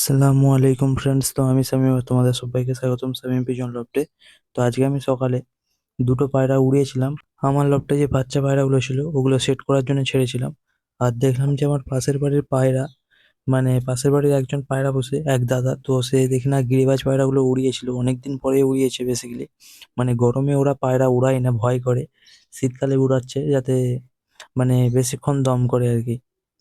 আসসালামু আলাইকুম ফ্রেন্ডস। তো আমি সামিম, তোমাদের সবাইকে স্বাগতম সামিম পিজন লফটে। তো আজকে আমি সকালে দুটো পায়রা উড়িয়েছিলাম। আমার লফটে যে বাচ্চা পায়রাগুলো ছিল ওগুলো সেট করার জন্য ছেড়েছিলাম। আর দেখলাম যে আমার পাশের বাড়ির পায়রা, মানে পাশের বাড়ির একজন পায়রা বসে এক দাদা, তো সে দেখি না গিরিবাজ পায়রাগুলো উড়িয়েছিল, অনেকদিন পরে উড়িয়েছে বেসিক্যালি। মানে গরমে ওরা পায়রা উড়ায় না, ভয় করে, শীতকালে উড়াচ্ছে যাতে মানে বেশিক্ষণ দম করে আর কি।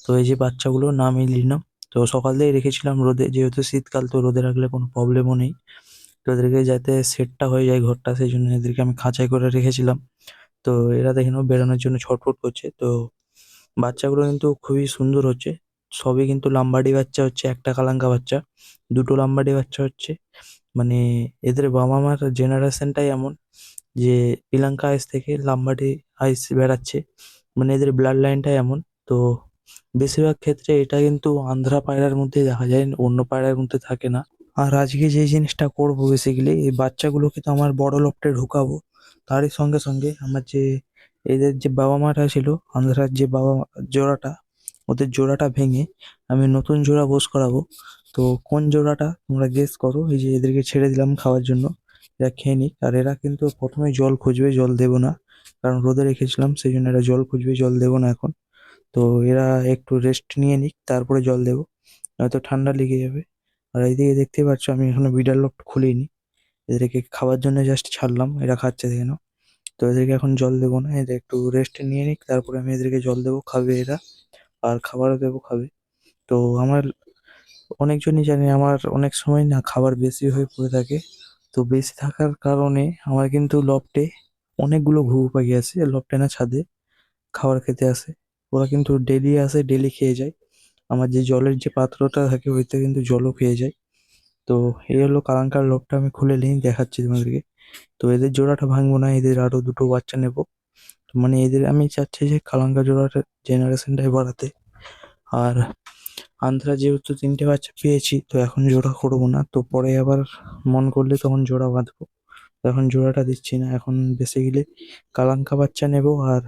তো এই যে বাচ্চাগুলো নামিয়ে নিলাম। তো সকাল থেকে রেখেছিলাম রোদে, যেহেতু শীতকাল তো রোদে রাখলে কোনো প্রবলেমও নেই। তো এদেরকে যাতে সেটটা হয়ে যায় ঘরটা, সেই জন্য এদেরকে আমি খাঁচাই করে রেখেছিলাম। তো এরা দেখে নাও বেরোনোর জন্য ছটফট করছে। তো বাচ্চাগুলো কিন্তু খুবই সুন্দর হচ্ছে। সবই কিন্তু লাম্বাডি বাচ্চা হচ্ছে, একটা কালাঙ্কা বাচ্চা, দুটো লাম্বাডি বাচ্চা হচ্ছে। মানে এদের বাবা মার জেনারেশনটাই এমন যে শ্রীলঙ্কা আইস থেকে লাম্বাডি আইস বেড়াচ্ছে, মানে এদের ব্লাড লাইনটাই এমন। তো বেশিরভাগ ক্ষেত্রে এটা কিন্তু আন্ধ্রা পায়রার মধ্যে দেখা যায়, অন্য পায়রার মধ্যে থাকে না। আর আজকে যে জিনিসটা করবো বেসিক্যালি, এই বাচ্চাগুলোকে তো আমার বড় লফটে ঢুকাবো, তারই সঙ্গে সঙ্গে আমার যে এদের যে বাবা মাটা ছিল, আন্ধ্রার যে বাবা জোড়াটা, ওদের জোড়াটা ভেঙে আমি নতুন জোড়া বোস করাবো। তো কোন জোড়াটা তোমরা গেস করো। এই যে এদেরকে ছেড়ে দিলাম খাওয়ার জন্য, এরা খেয়ে নিক। আর এরা কিন্তু প্রথমে জল খুঁজবে, জল দেবো না, কারণ রোদে রেখেছিলাম, সেই জন্য এরা জল খুঁজবে, জল দেবো না এখন। তো এরা একটু রেস্ট নিয়ে নিক, তারপরে জল দেবো, নয়তো ঠান্ডা লেগে যাবে। আর এইদিকে দেখতেই পাচ্ছ আমি এখনো বিডার লক খুলিনি, এদেরকে খাবার জন্য জাস্ট ছাড়লাম, এরা খাচ্ছে দেখে নাও। তো এদেরকে এখন জল দেবো না, এদের একটু রেস্ট নিয়ে নিক, তারপরে আমি এদেরকে জল দেবো, খাবে এরা, আর খাবারও দেবো, খাবে। তো আমার অনেকজনই জানে আমার অনেক সময় না খাবার বেশি হয়ে পড়ে থাকে। তো বেশি থাকার কারণে আমার কিন্তু লফটে অনেকগুলো ঘুঘু পাখি আছে, লফটে না ছাদে খাবার খেতে আসে। ওরা কিন্তু ডেলি আসে, ডেলি খেয়ে যায়। আমার যে জলের যে পাত্রটা থাকে ওইতে কিন্তু জলও খেয়ে যায়। তো এই হলো কালাঙ্কার লোভটা, আমি খুলে নিয়ে দেখাচ্ছি তোমাদেরকে। তো এদের জোড়াটা ভাঙবো না, এদের আরো দুটো বাচ্চা নেব। মানে এদের আমি চাচ্ছি যে কালাঙ্কা জোড়াটা জেনারেশনটাই বাড়াতে। আর আন্ধ্রা যেহেতু তিনটে বাচ্চা পেয়েছি, তো এখন জোড়া করবো না, তো পরে আবার মন করলে তখন জোড়া বাঁধবো। তো এখন জোড়াটা দিচ্ছি না, এখন বেসিক্যালি কালাঙ্কা বাচ্চা নেব, আর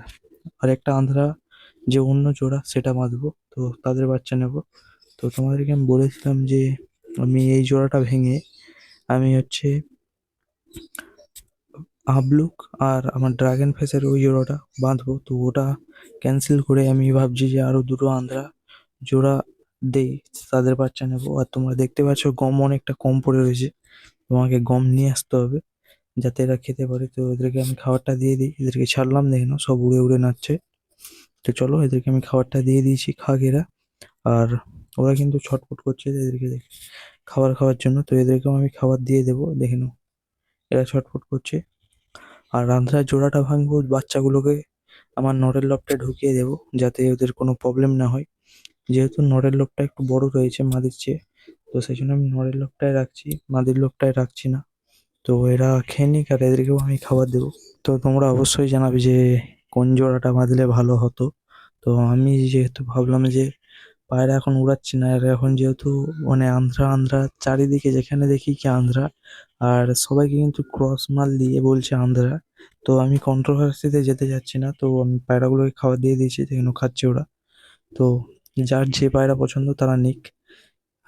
আরেকটা আন্ধ্রা যে অন্য জোড়া সেটা বাঁধবো, তো তাদের বাচ্চা নেব। তো তোমাদেরকে আমি বলেছিলাম যে আমি এই জোড়াটা ভেঙে আমি হচ্ছে আবলুক আর আমার ড্রাগন ফেসের ওই জোড়াটা বাঁধবো। তো ওটা ক্যান্সেল করে আমি ভাবছি যে আরো দুটো আন্ধ্রা জোড়া দেই, তাদের বাচ্চা নেবো। আর তোমরা দেখতে পাচ্ছ গম অনেকটা কম পড়ে রয়েছে, তোমাকে গম নিয়ে আসতে হবে যাতে এরা খেতে পারে। তো এদেরকে আমি খাবারটা দিয়ে দিই, এদেরকে ছাড়লাম দেখে নাও সব উড়ে উড়ে নাচছে। তো চলো এদেরকে আমি খাবারটা দিয়ে দিয়েছি, খাক এরা। আর ওরা কিন্তু ছটফট করছে এদেরকে দেখে খাবার খাওয়ার জন্য, তো এদেরকেও আমি খাবার দিয়ে দেবো, দেখে নাও এরা ছটফট করছে। আর রান্ধার জোড়াটা ভাঙবো, বাচ্চাগুলোকে আমার নরের লবটা ঢুকিয়ে দেবো যাতে ওদের কোনো প্রবলেম না হয়। যেহেতু নরের লোকটা একটু বড় রয়েছে মাদির চেয়ে, তো সেই জন্য আমি নরের লোকটাই রাখছি, মাদির লোকটাই রাখছি না। তো এরা খেয়ে নিক, আর এদেরকেও আমি খাবার দেবো। তো তোমরা অবশ্যই জানাবে যে কোন জোড়াটা বাঁধলে ভালো হতো। তো আমি যেহেতু ভাবলাম যে পায়রা এখন উড়াচ্ছি না, আর এখন যেহেতু মানে আন্ধ্রা আন্ধ্রা চারিদিকে যেখানে দেখি কি আন্ধ্রা, আর সবাইকে কিন্তু ক্রস মাল দিয়ে বলছে আন্ধ্রা। তো আমি কন্ট্রোভার্সিতে যেতে যাচ্ছি না, তো আমি পায়রাগুলোকে খাবার দিয়ে দিয়েছি, যেখানে খাচ্ছে ওরা। তো যার যে পায়রা পছন্দ তারা নিক।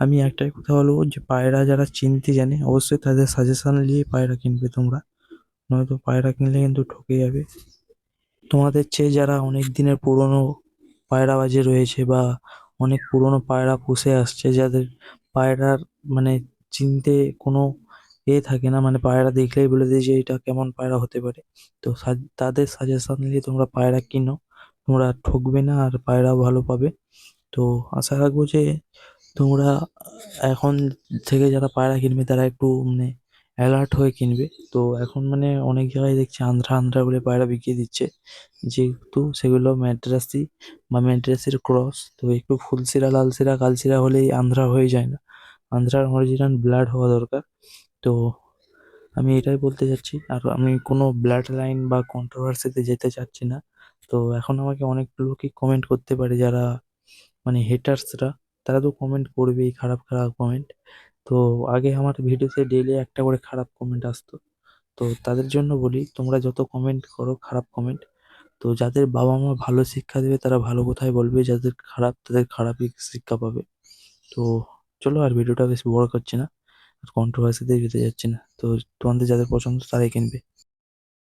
আমি একটাই কথা বলবো যে পায়রা যারা চিনতে জানে অবশ্যই তাদের সাজেশন নিয়ে পায়রা কিনবে তোমরা, নয়তো পায়রা কিনলে কিন্তু ঠকে যাবে। তোমাদের চেয়ে যারা অনেক দিনের পুরনো পায়রাবাজি রয়েছে বা অনেক পুরনো পায়রা পুষে আসছে, যাদের পায়রার মানে চিনতে কোনো থাকে না, মানে পায়রা দেখলেই বলে দিয়ে যে এটা কেমন পায়রা হতে পারে, তো তাদের সাজেশন নিয়ে তোমরা পায়রা কিনো, তোমরা ঠকবে না আর পায়রাও ভালো পাবে। তো আশা রাখবো যে তোমরা এখন থেকে যারা পায়রা কিনবে তারা একটু মানে অ্যালার্ট হয়ে কিনবে। তো এখন মানে অনেক জায়গায় দেখছি আন্ধ্রা আন্ধ্রা বলে পায়রা বিকিয়ে দিচ্ছে, যেহেতু সেগুলো ম্যাড্রাসি বা ম্যাড্রাসির ক্রস। তো একটু ফুলশিরা লালশিরা কালশিরা হলেই আন্ধ্রা হয়ে যায় না, আন্ধ্রার অরিজিনাল ব্লাড হওয়া দরকার। তো আমি এটাই বলতে চাচ্ছি, আর আমি কোনো ব্লাড লাইন বা কন্ট্রোভার্সিতে যেতে চাচ্ছি না। তো এখন আমাকে অনেক লোকই কমেন্ট করতে পারে, যারা মানে হেটার্সরা, তারা তো কমেন্ট করবেই, খারাপ খারাপ কমেন্ট। তো আগে আমার ভিডিওতে ডেইলি একটা করে খারাপ কমেন্ট আসতো। তো তাদের জন্য বলি, তোমরা যত কমেন্ট করো খারাপ কমেন্ট, তো যাদের বাবা মা ভালো শিক্ষা দেবে তারা ভালো কথাই বলবে, যাদের খারাপ তাদের খারাপই শিক্ষা পাবে। তো চলো আর ভিডিওটা বেশি বড় করছি না, আর কন্ট্রোভার্সিতে যেতে যাচ্ছি না। তো তোমাদের যাদের পছন্দ তারাই কিনবে।